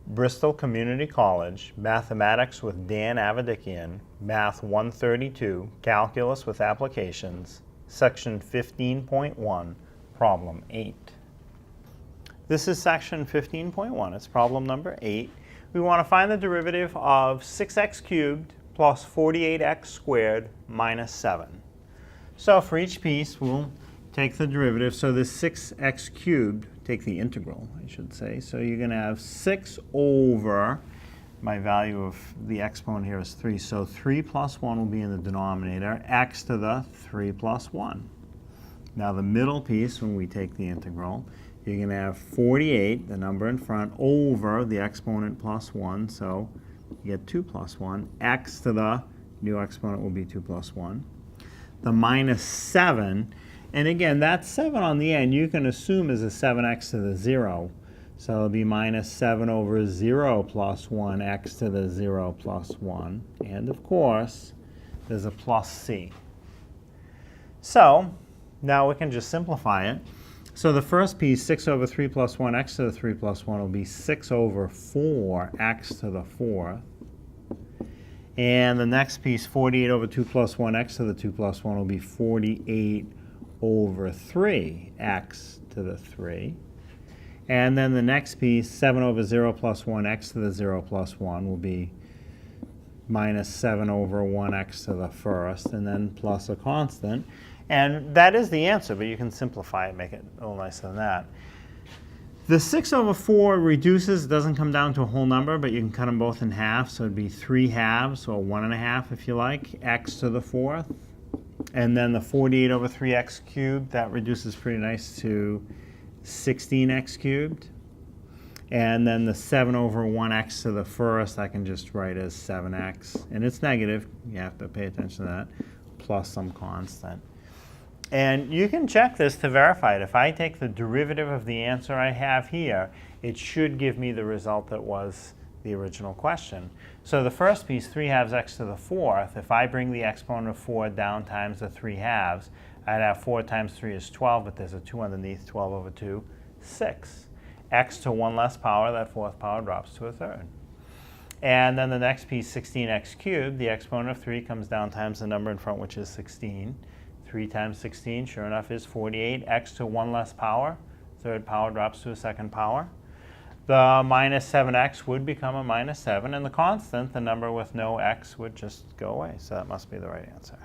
Bristol Community College, Mathematics with Dan Avedikian, Math 132, Calculus with Applications, Section 15.1, Problem 8. This is Section 15.1. It's problem number 8. We want to find the derivative of 6x cubed plus 48x squared minus 7. So for each piece, we'll take the derivative. So this 6x cubed, take the integral, I should say. So you're going to have 6 over, my value of the exponent here is 3. So 3 plus 1 will be in the denominator, x to the 3 plus 1. Now the middle piece, when we take the integral, you're going to have 48, the number in front, over the exponent plus 1. So you get 2 plus 1. X to the new exponent will be 2 plus 1. The minus 7, and again, that 7 on the end, you can assume is a 7x to the 0. So it'll be minus 7 over 0 plus 1, x to the 0 plus 1. And of course, there's a plus c. So now we can just simplify it. So the first piece, 6 over 3 plus 1, x to the 3 plus 1, will be 6 over 4, x to the 4th. And the next piece, 48 over 2 plus 1, x to the 2 plus 1, will be 48 over 3, x to the 3. And then the next piece, 7 over 0 plus 1, x to the 0 plus 1, will be minus 7 over 1x to the first, and then plus a constant. And that is the answer, but you can simplify it, make it a little nicer than that. The 6 over 4 reduces, doesn't come down to a whole number, but you can cut them both in half, so it'd be 3 halves, or 1 1/2 if you like, x to the 4th. And then the 48 over 3x cubed, that reduces pretty nice to 16x cubed. And then the 7 over 1x to the first, I can just write as 7x. And it's negative, you have to pay attention to that, plus some constant. And you can check this to verify it. If I take the derivative of the answer I have here, it should give me the result that was the original question. So the first piece, 3 halves x to the 4th, if I bring the exponent of 4 down times the 3 halves, I'd have 4 times 3 is 12, but there's a 2 underneath, 12 over 2, 6. X to 1 less power, that 4th power drops to a 3rd. And then the next piece, 16x cubed, the exponent of 3 comes down times the number in front, which is 16. 3 times 16, sure enough, is 48. X to 1 less power, 3rd power drops to a 2nd power. The minus 7x would become a minus 7, and the constant, the number with no x, would just go away. So that must be the right answer.